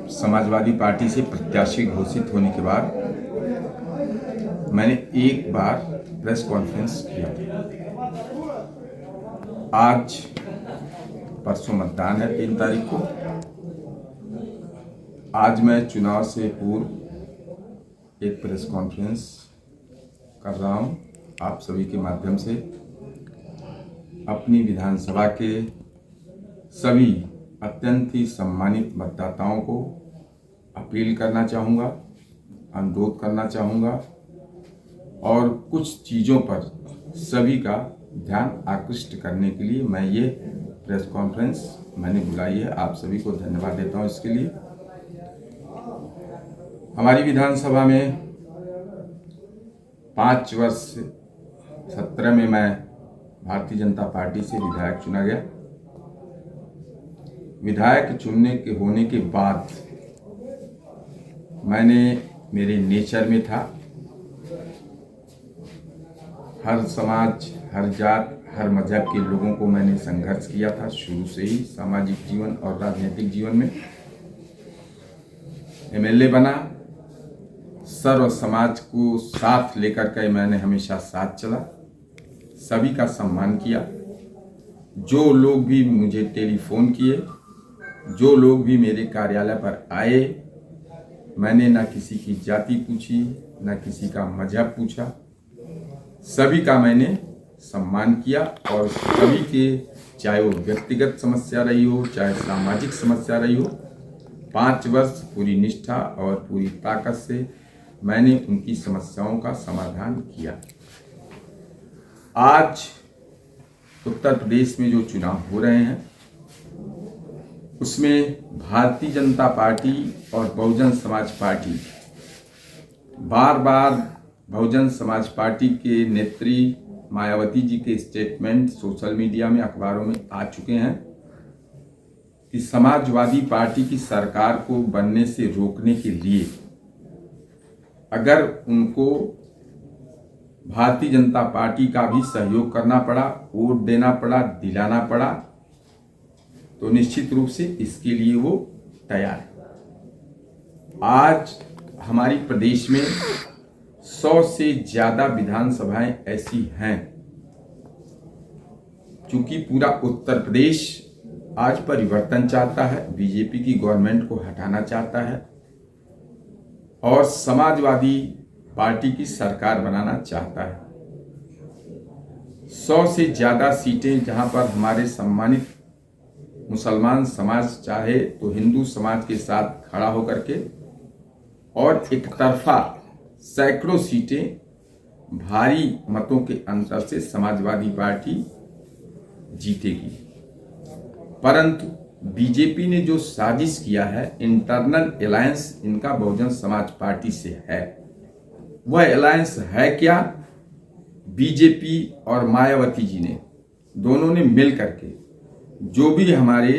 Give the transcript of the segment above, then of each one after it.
Samajwadi party से प्रत्याशी घोषित होने के बाद मैंने एक बार प्रेस कॉन्फ्रेंस किया था। आज परसों मतदान है 3 तारीख को। आज मैं चुनाव से पूर्व एक प्रेस कॉन्फ्रेंस कर रहा हूं आप सभी के माध्यम से। अपनी विधानसभा के सभी अत्यंत ही सम्मानित मतदाताओं को अपील करना चाहूँगा, अनुरोध करना चाहूँगा और कुछ चीज़ों पर सभी का ध्यान आकृष्ट करने के लिए मैं ये प्रेस कॉन्फ्रेंस मैंने बुलाई है। आप सभी को धन्यवाद देता हूँ इसके लिए। हमारी विधानसभा में 5 वर्ष 17 में मैं भारतीय जनता पार्टी से विधायक चुना गया। विधायक चुनने के होने के बाद मैंने मेरे नेचर में था, हर समाज, हर जात, हर मजहब के लोगों को मैंने संघर्ष किया था शुरू से ही सामाजिक जीवन और राजनीतिक जीवन में। एमएलए बना, सर्व समाज को साथ लेकर के मैंने हमेशा साथ चला, सभी का सम्मान किया। जो लोग भी मुझे टेलीफोन किए, जो लोग भी मेरे कार्यालय पर आए, मैंने ना किसी की जाति पूछी, ना किसी का मजहब पूछा, सभी का मैंने सम्मान किया और सभी के, चाहे वो व्यक्तिगत समस्या रही हो, चाहे सामाजिक समस्या रही हो, 5 वर्ष पूरी निष्ठा और पूरी ताकत से मैंने उनकी समस्याओं का समाधान किया। आज उत्तर प्रदेश में जो चुनाव हो रहे हैं उसमें भारतीय जनता पार्टी और बहुजन समाज पार्टी बार बार बहुजन समाज पार्टी के नेत्री मायावती जी के स्टेटमेंट सोशल मीडिया में, अखबारों में आ चुके हैं कि समाजवादी पार्टी की सरकार को बनने से रोकने के लिए अगर उनको भारतीय जनता पार्टी का भी सहयोग करना पड़ा, वोट देना पड़ा, दिलाना पड़ा, तो निश्चित रूप से इसके लिए वो तैयार है। आज हमारी प्रदेश में 100 से ज्यादा विधानसभाएं ऐसी हैं, चूंकि पूरा उत्तर प्रदेश आज परिवर्तन चाहता है, बीजेपी की गवर्नमेंट को हटाना चाहता है और समाजवादी पार्टी की सरकार बनाना चाहता है। 100 से ज्यादा सीटें जहां पर हमारे सम्मानित मुसलमान समाज चाहे तो हिंदू समाज के साथ खड़ा होकर के, और एक तरफा सैकड़ों सीटें भारी मतों के अंतर से समाजवादी पार्टी जीतेगी। परंतु बीजेपी ने जो साजिश किया है, इंटरनल अलायंस इनका बहुजन समाज पार्टी से है। वह अलायंस है क्या? बीजेपी और मायावती जी ने, दोनों ने मिल करके, जो भी हमारे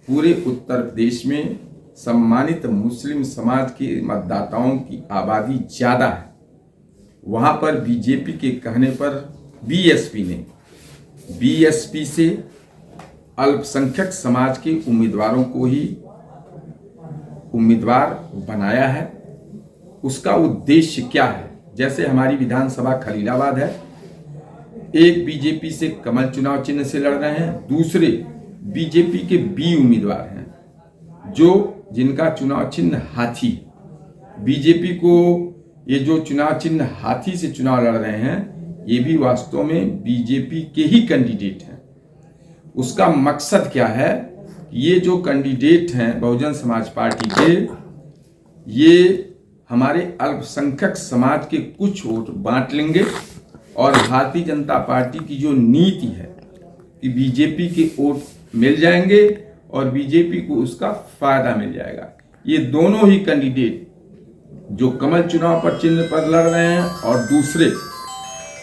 पूरे उत्तर प्रदेश में सम्मानित मुस्लिम समाज के मतदाताओं की आबादी ज्यादा है, वहां पर बीजेपी के कहने पर बीएसपी से अल्पसंख्यक समाज के उम्मीदवारों को ही उम्मीदवार बनाया है। उसका उद्देश्य क्या है? जैसे हमारी विधानसभा खलीलाबाद है, एक बीजेपी से कमल चुनाव चिन्ह से लड़ रहे हैं, दूसरे बीजेपी के बी उम्मीदवार हैं जिनका चुनाव चिन्ह हाथी। बीजेपी को ये जो चुनाव चिन्ह हाथी से चुनाव लड़ रहे हैं, ये भी वास्तव में बीजेपी के ही कैंडिडेट हैं। उसका मकसद क्या है? ये जो कैंडिडेट हैं बहुजन समाज पार्टी के, ये हमारे अल्पसंख्यक समाज के कुछ वोट बांट लेंगे और भारतीय जनता पार्टी की जो नीति है कि बीजेपी के वोट मिल जाएंगे और बीजेपी को उसका फायदा मिल जाएगा। ये दोनों ही कैंडिडेट जो कमल चुनाव पर चिन्ह पर लड़ रहे हैं और दूसरे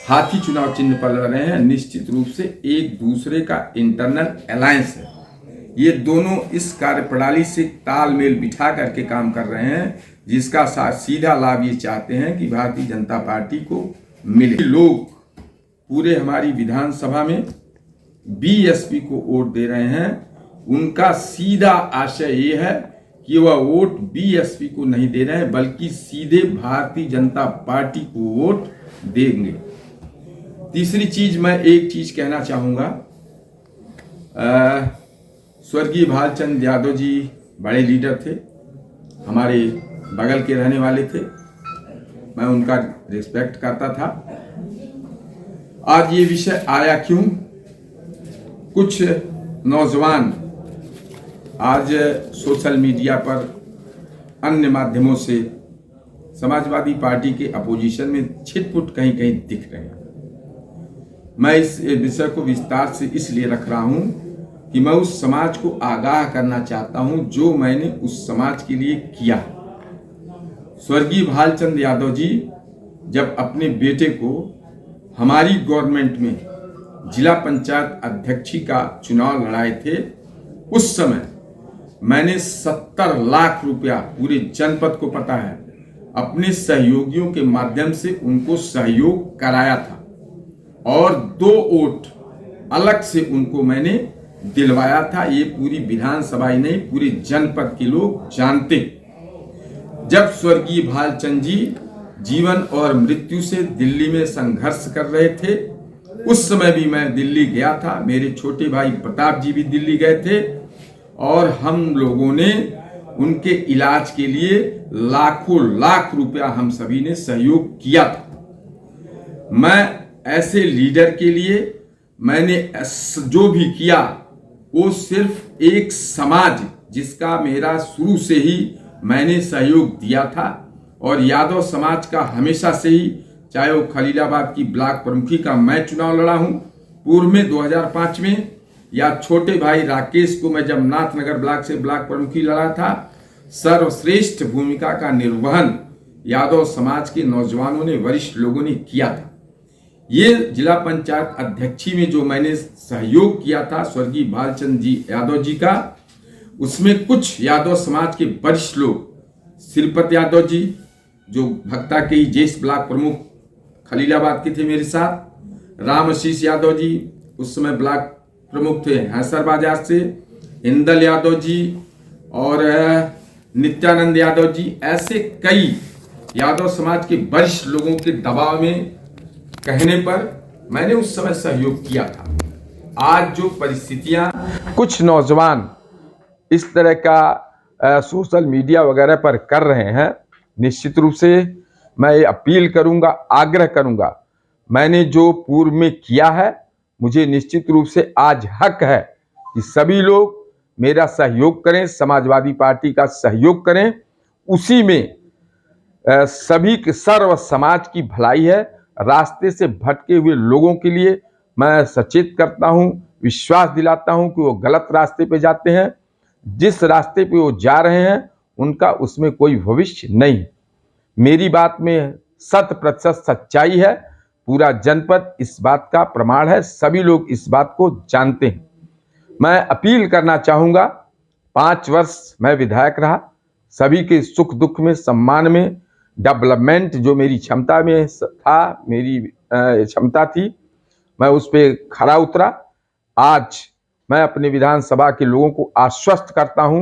हाथी चुनाव चिन्ह पर लड़ रहे हैं, निश्चित रूप से एक दूसरे का इंटरनल अलायंस है। ये दोनों इस कार्यप्रणाली से तालमेल बिठा करके काम कर रहे हैं, जिसका सीधा लाभ ये चाहते हैं कि भारतीय जनता पार्टी को मिले। लोग पूरे हमारी विधानसभा में बीएसपी को वोट दे रहे हैं, उनका सीधा आशय ये है कि वह वोट बीएसपी को नहीं दे रहे हैं बल्कि सीधे भारतीय जनता पार्टी को वोट देंगे। तीसरी चीज, मैं एक चीज कहना चाहूंगा, स्वर्गीय भालचंद्र यादव जी बड़े लीडर थे, हमारे बगल के रहने वाले थे, मैं उनका रिस्पेक्ट करता था। आज ये विषय आया क्यों? कुछ नौजवान आज सोशल मीडिया पर अन्य माध्यमों से समाजवादी पार्टी के अपोजिशन में छिटपुट कहीं कहीं दिख रहे हैं। मैं इस विषय को विस्तार से इसलिए रख रहा हूं कि मैं उस समाज को आगाह करना चाहता हूं जो मैंने उस समाज के लिए किया। स्वर्गीय भालचंद्र यादव जी जब अपने बेटे को हमारी गवर्नमेंट में जिला पंचायत अध्यक्षी का चुनाव लड़ाए थे, उस समय मैंने 70 लाख रुपया, पूरे जनपद को पता है, अपने सहयोगियों के माध्यम से उनको सहयोग कराया था और 2 वोट अलग से उनको मैंने दिलवाया था। ये पूरी विधानसभा ही नहीं, पूरे जनपद के लोग जानते। जब स्वर्गीय भालचंद्र जी जीवन और मृत्यु से दिल्ली में संघर्ष कर रहे थे, उस समय भी मैं दिल्ली गया था, मेरे छोटे भाई प्रताप जी भी दिल्ली गए थे और हम लोगों ने उनके इलाज के लिए लाखों लाख रुपया हम सभी ने सहयोग किया था। मैं ऐसे लीडर के लिए मैंने जो भी किया वो सिर्फ एक समाज जिसका मेरा शुरू से ही मैंने सहयोग दिया था और यादव समाज का हमेशा से ही, चाहे वो खलीलाबाद की ब्लॉक प्रमुखी का मैं चुनाव लड़ा हूं पूर्व में 2005 में, या छोटे भाई राकेश को मैं जब नाथनगर ब्लॉक से ब्लॉक प्रमुखी लड़ा था, सर्वश्रेष्ठ भूमिका का निर्वहन यादव समाज के नौजवानों ने, वरिष्ठ लोगों ने किया था। ये जिला पंचायत अध्यक्षी में जो मैंने सहयोग किया था स्वर्गीय भालचंद्र जी यादव जी का, उसमें कुछ यादव समाज के वरिष्ठ लोग, श्रीपत यादव जी जो भक्ता के ज्येष्ठ ब्लॉक प्रमुख खलीलाबाद के थे मेरे साथ, रामशीष यादव जी उस समय ब्लॉक प्रमुख थे हैसर बाजार से, इंदल यादव जी और नित्यानंद यादव जी, ऐसे कई यादव समाज के वरिष्ठ लोगों के दबाव में, कहने पर मैंने उस समय सहयोग किया था। आज जो परिस्थितियां, कुछ नौजवान इस तरह का सोशल मीडिया वगैरह पर कर रहे हैं, निश्चित रूप से मैं ये अपील करूंगा, आग्रह करूंगा, मैंने जो पूर्व में किया है मुझे निश्चित रूप से आज हक है कि सभी लोग मेरा सहयोग करें, समाजवादी पार्टी का सहयोग करें। उसी में सभी के सर्व समाज की भलाई है। रास्ते से भटके हुए लोगों के लिए मैं सचेत करता हूं, विश्वास दिलाता हूं कि वो गलत रास्ते पे जाते हैं। जिस रास्ते पे वो जा रहे हैं उनका उसमें कोई भविष्य नहीं। मेरी बात में 100% सच्चाई है, पूरा जनपद इस बात का प्रमाण है, सभी लोग इस बात को जानते हैं। मैं अपील करना चाहूंगा, 5 वर्ष मैं विधायक रहा, सभी के सुख दुख में, सम्मान में, डेवलपमेंट जो मेरी क्षमता में था, मेरी क्षमता थी, मैं उस पर खरा उतरा। आज मैं अपने विधानसभा के लोगों को आश्वस्त करता हूं,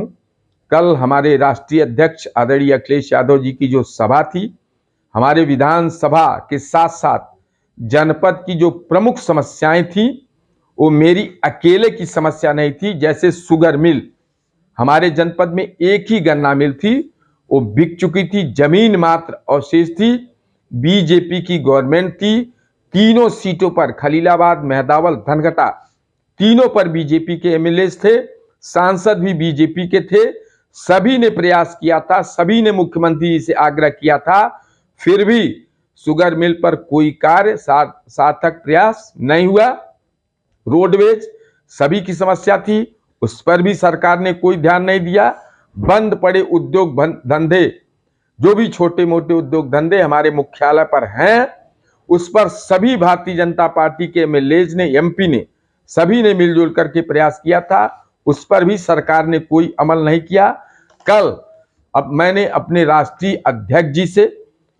कल हमारे राष्ट्रीय अध्यक्ष आदरणीय अखिलेश यादव जी की जो सभा थी, हमारे विधानसभा के साथ साथ जनपद की जो प्रमुख समस्याएं थी वो मेरी अकेले की समस्या नहीं थी। जैसे शुगर मिल, हमारे जनपद में एक ही गन्ना मिल थी, वो बिक चुकी थी, जमीन मात्र अवशेष थी। बीजेपी की गवर्नमेंट थी, तीनों सीटों पर, खलीलाबाद, मेहदावल, धनघटा, तीनों पर बीजेपी के एमएलए थे, सांसद भी बीजेपी के थे। सभी ने प्रयास किया था, सभी ने मुख्यमंत्री से आग्रह किया था, फिर भी शुगर मिल पर कोई कार्य सार्थक प्रयास नहीं हुआ। रोडवेज सभी की समस्या थी, उस पर भी सरकार ने कोई ध्यान नहीं दिया। बंद पड़े उद्योग धंधे, जो भी छोटे मोटे उद्योग धंधे हमारे मुख्यालय पर हैं, उस पर सभी भारतीय जनता पार्टी के एमएलए ने, एमपी ने, सभी ने मिलजुल करके प्रयास किया था, उस पर भी सरकार ने कोई अमल नहीं किया। कल अब मैंने अपने राष्ट्रीय अध्यक्ष जी से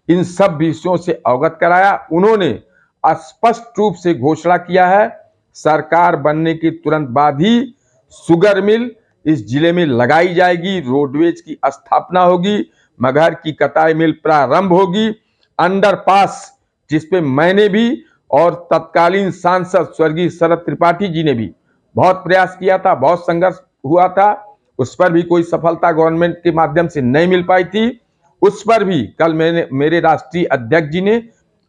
इन सब विषयों से अवगत कराया। उन्होंने स्पष्ट रूप से घोषणा किया है, सरकार बनने के तुरंत बाद ही शुगर मिल इस जिले में लगाई जाएगी, रोडवेज की स्थापना होगी, मगहर की कटाई मिल प्रारंभ होगी, अंडरपास जिसपे मैंने भी और तत्कालीन सांसद स्वर्गीय शरद त्रिपाठी जी ने भी बहुत प्रयास किया था, बहुत संघर्ष हुआ था, उस पर भी कोई सफलता गवर्नमेंट के माध्यम से नहीं मिल पाई थी। उस पर भी कल मेरे राष्ट्रीय अध्यक्ष जी ने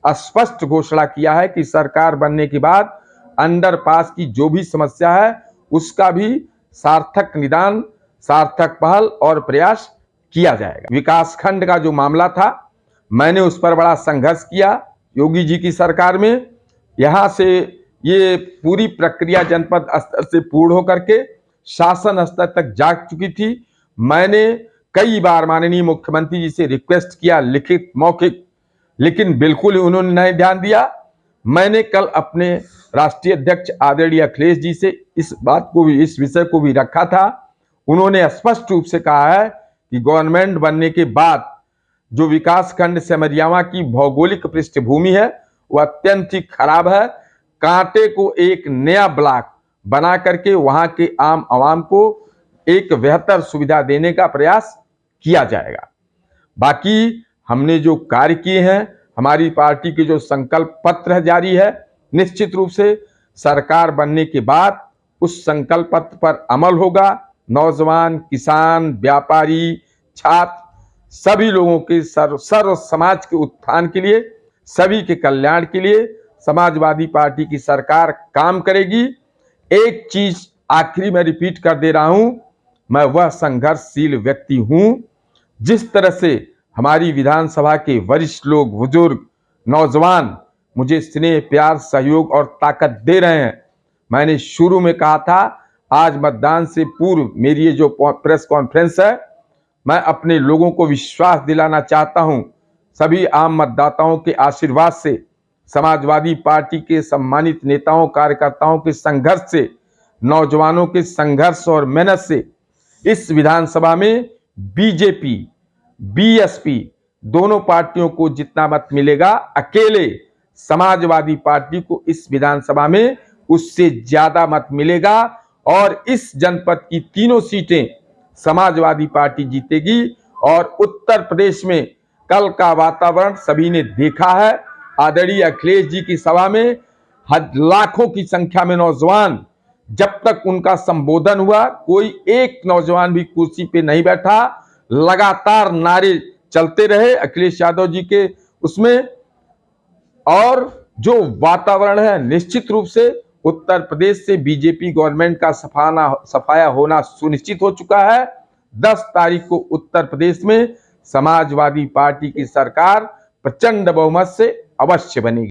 स्पष्ट घोषणा किया है कि सरकार बनने के बाद अंडरपास की जो भी समस्या है उसका भी सार्थक निदान, सार्थक पहल और प्रयास किया जाएगा। विकासखंड का जो मामला था, मैंने उस पर बड़ा संघर्ष किया योगी जी की सरकार में। यहां से ये पूरी प्रक्रिया जनपद स्तर से पूर्ण होकर के शासन स्तर तक जा चुकी थी। मैंने कई बार माननीय मुख्यमंत्री जी से रिक्वेस्ट किया, लिखित मौखिक, लेकिन बिल्कुल उन्होंने नहीं ध्यान दिया। मैंने कल अपने राष्ट्रीय अध्यक्ष आदरणीय अखिलेश जी से इस बात को भी, इस विषय को भी रखा था। उन्होंने स्पष्ट रूप से कहा है कि गवर्नमेंट बनने के बाद जो विकास खंड सिमरियावा की भौगोलिक पृष्ठभूमि है वह अत्यंत ही खराब है। कांटे को एक नया ब्लॉक बना करके वहां के आम आवाम को एक बेहतर सुविधा देने का प्रयास किया जाएगा। बाकी हमने जो कार्य किए हैं, हमारी पार्टी के जो संकल्प पत्र जारी है, निश्चित रूप से सरकार बनने के बाद उस संकल्प पत्र पर अमल होगा। नौजवान, किसान, व्यापारी, छात्र, सभी लोगों के सर्व समाज के उत्थान के लिए, सभी के कल्याण के लिए समाजवादी पार्टी की सरकार काम करेगी। एक चीज आखिरी में रिपीट कर दे रहा हूं, मैं वह संघर्षशील व्यक्ति हूं। जिस तरह से हमारी विधानसभा के वरिष्ठ लोग, बुजुर्ग, नौजवान मुझे स्नेह, प्यार, सहयोग और ताकत दे रहे हैं। मैंने शुरू में कहा था, आज मतदान से पूर्व मेरी ये जो प्रेस कॉन्फ्रेंस है, मैं अपने लोगों को विश्वास दिलाना चाहता हूं, सभी आम मतदाताओं के आशीर्वाद से, समाजवादी पार्टी के सम्मानित नेताओं, कार्यकर्ताओं के संघर्ष से, नौजवानों के संघर्ष और मेहनत से इस विधानसभा में बीजेपी, बीएसपी दोनों पार्टियों को जितना मत मिलेगा, अकेले समाजवादी पार्टी को इस विधानसभा में उससे ज्यादा मत मिलेगा और इस जनपद की तीनों सीटें समाजवादी पार्टी जीतेगी। और उत्तर प्रदेश में कल का वातावरण सभी ने देखा है। आदरणीय अखिलेश जी की सभा में लाखों की संख्या में नौजवान, जब तक उनका संबोधन हुआ कोई एक नौजवान भी कुर्सी पे नहीं बैठा, लगातार नारे चलते रहे अखिलेश यादव जी के उसमें। और जो वातावरण है, निश्चित रूप से उत्तर प्रदेश से बीजेपी गवर्नमेंट का सफाया होना सुनिश्चित हो चुका है। 10 तारीख को उत्तर प्रदेश में समाजवादी पार्टी की सरकार प्रचंड बहुमत से अवश्य बनेगी।